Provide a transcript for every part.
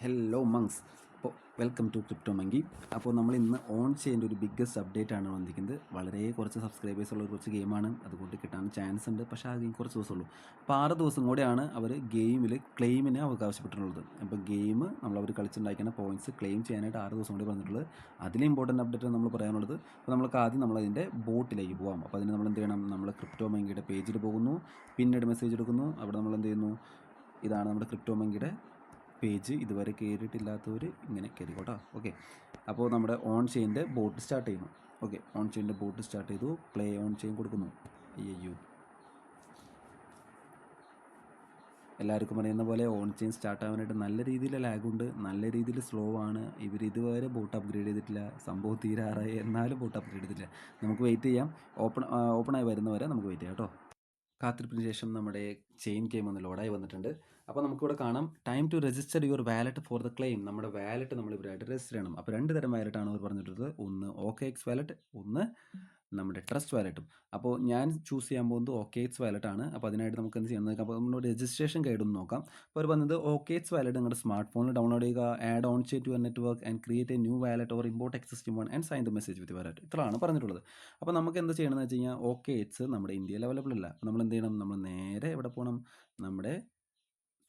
Hello മങ്സ്. അപ്പോൾ welcome to crypto monkey. അപ്പോൾ നമ്മൾ ഇന്ന് ഓൺ ചെയ്യേണ്ട ഒരു ബിഗ്ഗസ്റ്റ് അപ്ഡേറ്റ് ആണ് വന്നിരിക്കുന്നത്. വളരെ കുറച്ച് സബ്സ്ക്രൈബേഴ്സ് ഉള്ള കുറച്ച് ഗെയിമാണ്, അതുകൊണ്ട് കിട്ടാൻ ചാൻസ് ഉണ്ട്. പക്ഷേ ആദ്യം കുറച്ച് ദിവസമുള്ളൂ. അപ്പോൾ 6 ദിവസം കൂടെയാണ് അവർ ഗെയിമിൽ ക്ലെയിമിന് അവകാശപ്പെട്ടിട്ടുള്ളത്. അപ്പോൾ ഗെയിം നമ്മളവർ കളിച്ചുണ്ടാക്കിയ പോയിൻറ്റ്സ് ക്ലെയിം ചെയ്യാനായിട്ട് 6 ദിവസം കൂടി പറഞ്ഞിട്ടുള്ളത്. അതിൽ ഇമ്പോർട്ടൻറ്റ് അപ്ഡേറ്റ് നമ്മൾ പറയാനുള്ളത്, അപ്പോൾ നമുക്ക് ആദ്യം നമ്മളതിൻ്റെ ബോട്ടിലേക്ക് പോകാം. അപ്പോൾ അതിന് നമ്മൾ എന്ത് ചെയ്യണം? നമ്മൾ ക്രിപ്റ്റോ മങ്കിയുടെ പേജിൽ പോകുന്നു, പിന്നീട് മെസ്സേജ് എടുക്കുന്നു. അവിടെ നമ്മൾ എന്ത് ചെയ്യുന്നു? ഇതാണ് നമ്മുടെ ക്രിപ്റ്റോ മങ്കിയുടെ പേജ്. ഇതുവരെ കയറിയിട്ടില്ലാത്തവർ ഇങ്ങനെ കയറിക്കോട്ടോ. ഓക്കെ, അപ്പോൾ നമ്മുടെ ഓൺ ചെയിൻ്റെ ബോട്ട് സ്റ്റാർട്ട് ചെയ്യുന്നു. ഓക്കെ, ഓൺ ചെയിൻ്റെ ബോട്ട് സ്റ്റാർട്ട് ചെയ്തു. പ്ലേ ഓൺ ചെയിൻ കൊടുക്കുന്നു. അയ്യോ, എല്ലാവർക്കും അറിയുന്ന പോലെ ഓൺ ചെയിൻ സ്റ്റാർട്ട് ആവാനായിട്ട് നല്ല രീതിയിൽ ലാഗുണ്ട്, നല്ല രീതിയിൽ സ്ലോ ആണ്. ഇവർ ഇതുവരെ ബോട്ട് അപ്ഗ്രേഡ് ചെയ്തിട്ടില്ല. സംഭവം തീരാറായി, എന്നാലും ബോട്ട് അപ്ഗ്രേഡ് ചെയ്തിട്ടില്ല. നമുക്ക് വെയിറ്റ് ചെയ്യാം. ഓപ്പണായി വരുന്നവരെ നമുക്ക് വെയിറ്റ് ചെയ്യാം കേട്ടോ. കാത്തിരിപ്പിന് ശേഷം നമ്മുടെ ചെയിൻ ഗെയിം ഒന്ന് ലോഡായി വന്നിട്ടുണ്ട്. അപ്പോൾ നമുക്കിവിടെ കാണാം, time to register your wallet for the claim. നമ്മുടെ വാലറ്റ് നമ്മൾ ഇവരായിട്ട് രജിസ്റ്റർ ചെയ്യണം. അപ്പോൾ 2 തരം വാലറ്റാണ് അവർ പറഞ്ഞിട്ടുള്ളത്. ഒന്ന് OKX വാലറ്റ്, ഒന്ന് നമ്മുടെ ട്രസ്റ്റ് വാലറ്റും. അപ്പോൾ ഞാൻ ചൂസ് ചെയ്യാൻ പോകുന്നത് OKX വാലറ്റാണ്. അപ്പോൾ അതിനായിട്ട് നമുക്ക് എന്ത് ചെയ്യണം? അപ്പോൾ നമ്മൾ രജിസ്ട്രേഷൻ ഗൈഡ് ഒന്ന് നോക്കാം. അപ്പോൾ അവർ പറഞ്ഞത് OKX വാലറ്റ് നിങ്ങളുടെ സ്മാർട്ട് ഫോണിൽ ഡൗൺലോഡ് ചെയ്യുക, ആഡ് ഓൺ ചെയ്ത് your network and create a new wallet or import existing one and sign the message with wallet. ഇത്രയാണ് പറഞ്ഞിട്ടുള്ളത്. അപ്പോൾ നമുക്ക് എന്ത് ചെയ്യണമെന്ന് വെച്ച് കഴിഞ്ഞാൽ, OKX നമ്മുടെ ഇന്ത്യയിൽ അവൈലബിൾ അല്ല. അപ്പോൾ നമ്മൾ എന്ത് ചെയ്യണം? നമ്മൾ നേരെ എവിടെ പോകണം? നമ്മുടെ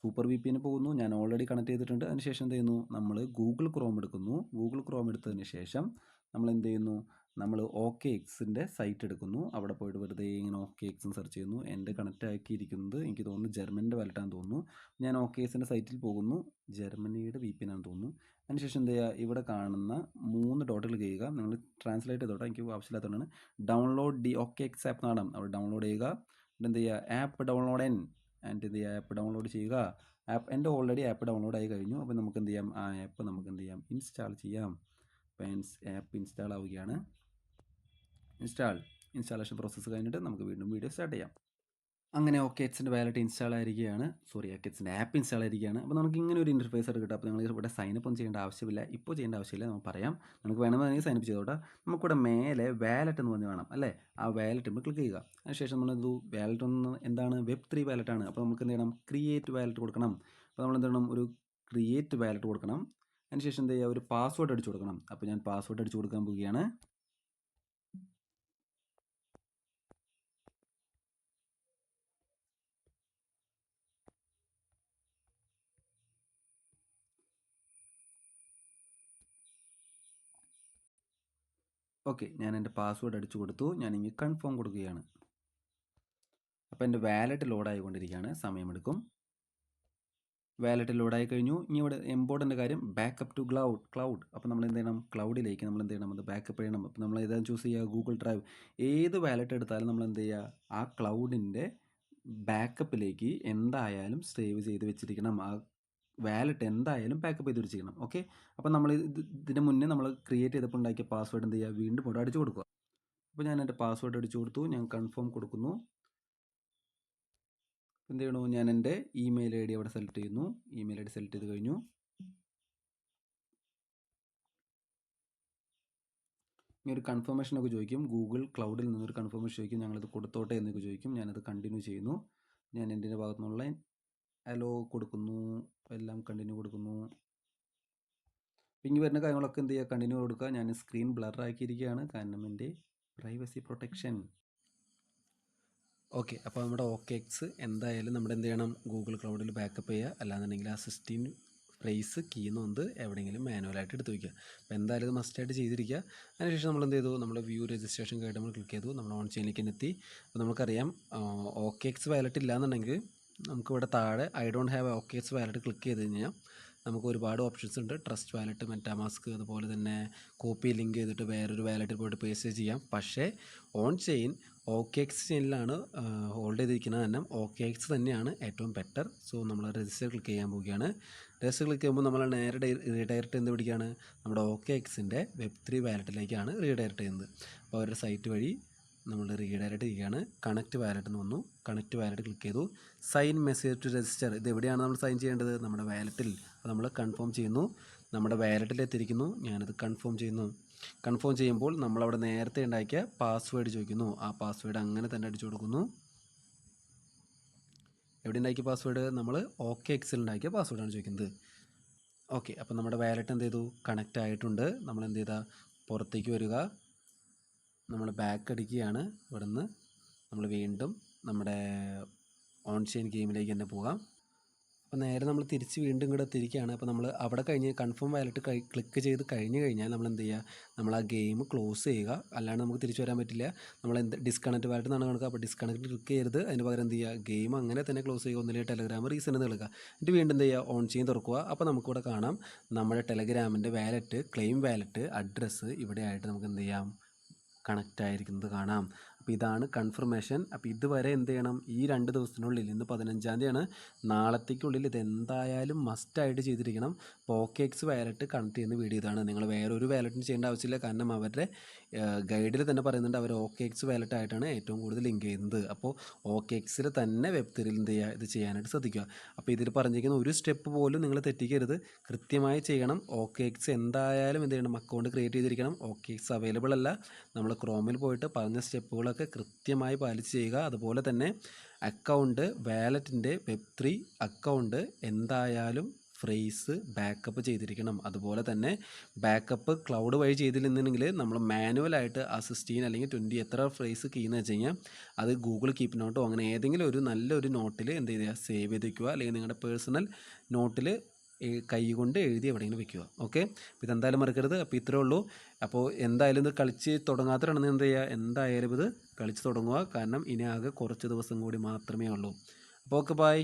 സൂപ്പർ VPN പോകുന്നു. ഞാൻ ഓൾറെഡി കണക്ട് ചെയ്തിട്ടുണ്ട്. അതിനുശേഷം എന്ത് ചെയ്യുന്നു? നമ്മൾ ഗൂഗിൾ ക്രോം എടുക്കുന്നു. ഗൂഗിൾ ക്രോം എടുത്തതിന് ശേഷം നമ്മൾ എന്ത് ചെയ്യുന്നു? നമ്മൾ OKXൻ്റെ സൈറ്റ് എടുക്കുന്നു. അവിടെ പോയിട്ട് വെറുതെ ഇങ്ങനെ OKX സെർച്ച് ചെയ്യുന്നു. എൻ്റെ കണക്റ്റ് ആക്കിയിരിക്കുന്നത് എനിക്ക് തോന്നുന്നു ജർമ്മനിൻ്റെ വാലറ്റാണെന്ന് തോന്നുന്നു. ഞാൻ OKXൻ്റെ സൈറ്റിൽ പോകുന്നു. ജർമ്മനിയുടെ VPN ആണെന്ന് തോന്നുന്നു. അതിനുശേഷം എന്ത് ചെയ്യുക? ഇവിടെ കാണുന്ന 3 ഡോട്ടുകൾ ചെയ്യുക. നിങ്ങൾ ട്രാൻസ്ലേറ്റ് ചെയ്തോട്ടെ, എനിക്ക് ആവശ്യമില്ലാത്തതുകൊണ്ടാണ്. ഡൗൺലോഡ് ദി OKX ആപ്പ് എന്നാണ്. അവിടെ ഡൗൺലോഡ് ചെയ്യുക. എന്ത് ചെയ്യുക? ആപ്പ് ഡൗൺലോഡ് എന്ത് ചെയ്യുക? ആപ്പ് ഡൗൺലോഡ് ചെയ്യുക. എൻ്റെ ഓൾറെഡി ആപ്പ് ഡൗൺലോഡ് ആയി കഴിഞ്ഞു. അപ്പോൾ നമുക്ക് എന്ത് ചെയ്യാം? ആ ആപ്പ് നമുക്ക് എന്ത് ചെയ്യാം? ഇൻസ്റ്റാൾ ചെയ്യാം. അപ്പോൾ ആപ്പ് ഇൻസ്റ്റാൾ ആവുകയാണ്. ഇൻസ്റ്റാളേഷൻ പ്രോസസ്സ് കഴിഞ്ഞിട്ട് നമുക്ക് വീണ്ടും വീഡിയോ സ്റ്റാർട്ട് ചെയ്യാം. അങ്ങനെ OKXൻ്റെ വാലറ്റ് ഇൻസ്റ്റാൾ ആയിരിക്കുകയാണ്. OKXൻ്റെ ആപ്പ് ഇൻസ്റ്റാൾ ആയിരിക്കുകയാണ്. അപ്പോൾ നമുക്ക് ഇങ്ങനെ ഒരു ഇൻ്റർഫേസ് ആയിട്ട് കിട്ടും. അപ്പോൾ നിങ്ങൾ ഇവിടെ സൈനപ്പ് ഒന്നും ചെയ്യേണ്ട ആവശ്യമില്ല. ഇപ്പോൾ ചെയ്യേണ്ട ആവശ്യമില്ല, നമുക്ക് പറയാം. നമുക്ക് വേണമെങ്കിൽ സൈനപ്പ് ചെയ്തോട്ടെ. നമുക്കിവിടെ മേലെ വാലറ്റ് എന്ന് പറഞ്ഞ് വേണം അല്ലേ? ആ വാലറ്റ് നമ്മൾ ക്ലിക്ക് ചെയ്യുക. അതിനുശേഷം നമ്മളെന്തു വാലറ്റ് ഒന്ന് എന്താണ്? Web3 വാലറ്റാണ്. അപ്പോൾ നമുക്ക് എന്ത് ചെയ്യണം? ക്രിയേറ്റ് വാലറ്റ് കൊടുക്കണം. അപ്പോൾ നമ്മൾ എന്ത് ചെയ്യണം? ഒരു ക്രിയേറ്റ് വാലറ്റ് കൊടുക്കണം. അതിനുശേഷം എന്ത് ചെയ്യുക? ഒരു പാസ്വേഡ് അടിച്ചു കൊടുക്കണം. അപ്പോൾ ഞാൻ പാസ്വേഡ് അടിച്ചു കൊടുക്കാൻ പോവുകയാണ്. ഓക്കെ, ഞാൻ എൻ്റെ പാസ്വേഡ് അടിച്ചു കൊടുത്തു. ഞാനിങ്ങനെ കൺഫേം കൊടുക്കുകയാണ്. അപ്പോൾ എൻ്റെ വാലറ്റ് ലോഡായിക്കൊണ്ടിരിക്കുകയാണ്, സമയമെടുക്കും. വാലറ്റ് ലോഡായി കഴിഞ്ഞു. ഇനി ഇവിടെ ഇമ്പോർട്ടൻ്റ് കാര്യം, ബാക്കപ്പ് ടു ക്ലൗഡ്. അപ്പോൾ നമ്മൾ എന്ത് ചെയ്യണം? ക്ലൗഡിലേക്ക് നമ്മൾ എന്ത് ചെയ്യണം? അത് ബാക്കപ്പ് ചെയ്യണം. അപ്പോൾ നമ്മൾ ഏതാണ് ചൂസ് ചെയ്യുക? Google drive. ഏത് വാലറ്റ് എടുത്താലും നമ്മൾ എന്ത് ചെയ്യുക? ആ ക്ലൗഡിൻ്റെ ബാക്കപ്പിലേക്ക് എന്തായാലും സേവ് ചെയ്ത് വെച്ചിരിക്കണം. ആ വാലറ്റ് എന്തായാലും ബാക്കപ്പ് ചെയ്ത് വെച്ചിരിക്കണം. ഓക്കെ, അപ്പോൾ നമ്മൾ ഇതിന് മുന്നേ നമ്മൾ ക്രിയേറ്റ് ചെയ്തപ്പോൾ ഉണ്ടാക്കിയ പാസ്വേഡ് എന്ത് ചെയ്യുക? വീണ്ടും ഇവിടെ അടിച്ചു കൊടുക്കുക. അപ്പോൾ ഞാൻ എൻ്റെ പാസ്വേഡ് അടിച്ചു കൊടുത്തു. ഞാൻ കൺഫേം കൊടുക്കുന്നു. എന്ത് ചെയ്യണു? ഞാൻ എൻ്റെ ഇമെയിൽ ID അവിടെ സെലക്ട് ചെയ്യുന്നു. ഇമെയിൽ ID സെലക്ട് ചെയ്ത് കഴിഞ്ഞു. ഇനി ഒരു കൺഫർമേഷനൊക്കെ ചോദിക്കും. ഗൂഗിൾ ക്ലൗഡിൽ നിന്നൊരു കൺഫർമേഷൻ ചോദിക്കും. ഞങ്ങളിത് കൊടുത്തോട്ടെ എന്നൊക്കെ ചോദിക്കും. ഞാനത് കണ്ടിന്യൂ ചെയ്യുന്നു. ഞാൻ എൻ്റെ ഭാഗത്തു നിന്നുള്ള അലോ കൊടുക്കുന്നു. എല്ലാം കണ്ടിന്യൂ കൊടുക്കുന്നു. ഇനി വരുന്ന കാര്യങ്ങളൊക്കെ എന്ത് ചെയ്യുക? കണ്ടിന്യൂ കൊടുക്കുക. ഞാൻ സ്ക്രീൻ ബ്ലർ ആക്കിയിരിക്കുകയാണ്, കാരണം എൻ്റെ പ്രൈവസി പ്രൊട്ടക്ഷൻ. ഓക്കെ, അപ്പോൾ നമ്മുടെ OKX എന്തായാലും നമ്മുടെ എന്ത് ചെയ്യണം? ഗൂഗിൾ ക്ലൗഡിൽ ബാക്കപ്പ് ചെയ്യുക. അല്ലാന്നുണ്ടെങ്കിൽ ആ 16 പ്രൈസ് കീന്ന് വന്ന് എവിടെയെങ്കിലും മാനുവലായിട്ട് എടുത്ത് വയ്ക്കുക. അപ്പോൾ എന്തായാലും ഇത് മസ്റ്റായിട്ട് ചെയ്തിരിക്കുക. അതിനുശേഷം നമ്മൾ എന്ത് ചെയ്തു? നമ്മൾ വ്യൂ രജിസ്ട്രേഷൻ ഗൈഡ് നമ്മൾ ക്ലിക്ക് ചെയ്തു. നമ്മൾ ഓൺ ചെയിനിലേക്ക് എത്തി. അപ്പോൾ നമുക്കറിയാം, OKX വാലറ്റ് ഇല്ലയെന്നുണ്ടെങ്കിൽ നമുക്കിവിടെ താഴെ I don't have OKX wallet click ചെയ്ത് കഴിഞ്ഞാൽ നമുക്ക് ഒരുപാട് ഓപ്ഷൻസ് ഉണ്ട്. ട്രസ്റ്റ് വാലറ്റ്, മെറ്റാമാസ്ക്, അതുപോലെ തന്നെ കോപ്പി ലിങ്ക് ചെയ്തിട്ട് വേറൊരു വാലറ്റിൽ പോയിട്ട് പേസ്റ്റ് ചെയ്യാം. പക്ഷേ ഓൺ ചെയിൻ OKX ചെയിനിലാണ് ഹോൾഡ് ചെയ്തിരിക്കുന്നത്. തന്നെ OKX തന്നെയാണ് ഏറ്റവും ബെറ്റർ. സോ നമ്മൾ രജിസ്റ്റർ ക്ലിക്ക് ചെയ്യാൻ പോവുകയാണ്. രജിസ്റ്റർ ക്ലിക്ക് ചെയ്യുമ്പോൾ നമ്മൾ നേരെ റീഡയറക്റ്റ് എന്ത് പിടിക്കുകയാണ്? നമ്മുടെ OKXൻ്റെ Web3 വാലറ്റിലേക്കാണ് റീഡയറക്റ്റ് ചെയ്യുന്നത്. അപ്പോൾ അവരുടെ സൈറ്റ് വഴി നമ്മൾ റീഡയറക്റ്റ് ചെയ്യുകയാണ്. കണക്റ്റ് വാലറ്റ് എന്ന് വന്നു. കണക്റ്റ് വാലറ്റ് ക്ലിക്ക് ചെയ്തു. Sign message to register. ഇത് എവിടെയാണ് നമ്മൾ സൈൻ ചെയ്യേണ്ടത്? നമ്മുടെ വാലറ്റിൽ. അപ്പോൾ നമ്മൾ കൺഫേം ചെയ്യുന്നു. നമ്മുടെ വാലറ്റിൽ എത്തിയിരിക്കുന്നു. ഞാനത് കൺഫേം ചെയ്യുന്നു. കൺഫേം ചെയ്യുമ്പോൾ നമ്മളവിടെ നേരത്തെ ഉണ്ടാക്കിയ പാസ്വേഡ് ചോദിക്കുന്നു. ആ പാസ്വേഡ് അങ്ങനെ തന്നെ അടിച്ചു കൊടുക്കുന്നു. എവിടെ ഉണ്ടാക്കിയ പാസ്വേഡ്? നമ്മൾ OKXൽ ഉണ്ടാക്കിയ പാസ്വേഡാണ് ചോദിക്കുന്നത്. ഓക്കെ, അപ്പോൾ നമ്മുടെ വാലറ്റ് എന്ത് ചെയ്തു, കണക്റ്റ് ആയിട്ടുണ്ട്. നമ്മൾ എന്ത് ചെയ്താൽ പുറത്തേക്ക് വരിക, നമ്മൾ ബാക്ക് അടിക്കുകയാണ്. ഇവിടുന്ന് നമ്മൾ വീണ്ടും നമ്മുടെ ഓൺ ചെയിൻ ഗെയിമിലേക്ക് തന്നെ പോകാം. അപ്പോൾ നേരെ നമ്മൾ തിരിച്ച് വീണ്ടും ഇങ്ങോട്ട് എത്തിയിരിക്കുകയാണ്. അപ്പോൾ നമ്മൾ അവിടെ കഴിഞ്ഞ് കൺഫേം വാലറ്റ് ക്ലിക്ക് ചെയ്ത് കഴിഞ്ഞ് കഴിഞ്ഞാൽ നമ്മൾ എന്ത് ചെയ്യുക, നമ്മൾ ആ ഗെയിം ക്ലോസ് ചെയ്യുക. അല്ലാണ്ട് നമുക്ക് തിരിച്ചു വരാൻ പറ്റില്ല. നമ്മൾ ഡിസ്കണക്ട് വാലറ്റ് എന്നാണ് കണക്ക്. അപ്പോൾ ഡിസ്കണക്ട് ക്ലിക്ക് ചെയ്യരുത്. അതിന് പകരം എന്ത് ചെയ്യുക, ഗെയിം അങ്ങനെ തന്നെ ക്ലോസ് ചെയ്യുക. ഒന്നിലേക്ക് ടെലഗ്രാം റീസെൻ്റ് എന്ന് നൽകുക. എന്നിട്ട് വീണ്ടും എന്ത് ചെയ്യുക, ഓൺ ചെയിൻ തുറക്കുക. അപ്പോൾ നമുക്കിവിടെ കാണാം നമ്മുടെ ടെലഗ്രാമിൻ്റെ വാലറ്റ്, ക്ലെയിം വാലറ്റ് അഡ്രസ്സ് ഇവിടെ ആയിട്ട് നമുക്ക് എന്ത് ചെയ്യാം, കണക്റ്റ് ആയിരിക്കുന്നത് കാണാം. അപ്പോൾ ഇതാണ് കൺഫർമേഷൻ. അപ്പോൾ ഇതുവരെ എന്ത് ചെയ്യണം, ഈ 2 ദിവസത്തിനുള്ളിൽ, ഇന്ന് 15-ാം തീയതിയാണ്, നാളത്തേക്കുള്ളിൽ ഇതെന്തായാലും മസ്റ്റായിട്ട് ചെയ്തിരിക്കണം. അപ്പോൾ OKX വാലറ്റ് കണക്ട് ചെയ്യുന്ന വീഡിയോ ഇതാണ്. നിങ്ങൾ വേറൊരു വാലറ്റിന് ചെയ്യേണ്ട ആവശ്യമില്ല. കാരണം അവരുടെ ഗൈഡിൽ തന്നെ പറയുന്നുണ്ട് അവർ OKX വാലറ്റ് ആയിട്ടാണ് ഏറ്റവും കൂടുതൽ ലിങ്ക് ചെയ്യുന്നത്. അപ്പോൾ OKXൽ തന്നെ Web3 എന്ത് ചെയ്യുക, ഇത് ചെയ്യാനായിട്ട് ശ്രദ്ധിക്കുക. അപ്പോൾ ഇതിൽ പറഞ്ഞിരിക്കുന്ന ഒരു സ്റ്റെപ്പ് പോലും നിങ്ങൾ തെറ്റിക്കരുത്, കൃത്യമായി ചെയ്യണം. OKX എന്തായാലും എന്ത് ചെയ്യണം, അക്കൗണ്ട് ക്രിയേറ്റ് ചെയ്തിരിക്കണം. OKX അവൈലബിൾ അല്ല. നമ്മൾ ക്രോമിൽ പോയിട്ട് പറഞ്ഞ സ്റ്റെപ്പുകളൊക്കെ കൃത്യമായി പാലിച്ച് ചെയ്യുക. അതുപോലെ തന്നെ അക്കൗണ്ട് വാലറ്റിൻ്റെ Web3 അക്കൗണ്ട് എന്തായാലും ഫ്രേസ് ബാക്കപ്പ് ചെയ്തിരിക്കണം. അതുപോലെ തന്നെ ബാക്കപ്പ് ക്ലൗഡ് വഴി ചെയ്തില്ലെന്നുണ്ടെങ്കിൽ നമ്മൾ മാനുവലായിട്ട് ആ 16 അല്ലെങ്കിൽ 20 എത്ര ഫ്രേസ് കീന്ന് വെച്ച് കഴിഞ്ഞാൽ അത് ഗൂഗിൾ കീപ്പ് നോട്ടോ അങ്ങനെ ഏതെങ്കിലും ഒരു നല്ലൊരു നോട്ടിൽ എന്ത് ചെയ്യുക, സേവ് ചെയ്ത് വയ്ക്കുക. അല്ലെങ്കിൽ നിങ്ങളുടെ പേഴ്സണൽ നോട്ടിൽ കൈ കൊണ്ട് എഴുതി എവിടെയെങ്കിലും വെക്കുക. ഓക്കെ, അപ്പോൾ ഇതെന്തായാലും മറക്കരുത്. അപ്പോൾ ഇത്രേ ഉള്ളൂ. അപ്പോൾ എന്തായാലും ഇത് കളിച്ച് തുടങ്ങാത്തവരാണെന്ന് എന്ത് ചെയ്യുക, എന്തായാലും ഇത് കളിച്ച് തുടങ്ങുക. കാരണം ഇനി ആകെ കുറച്ച് ദിവസം കൂടി മാത്രമേ ഉള്ളൂ. അപ്പോൾ ഓക്കെ, ബൈ.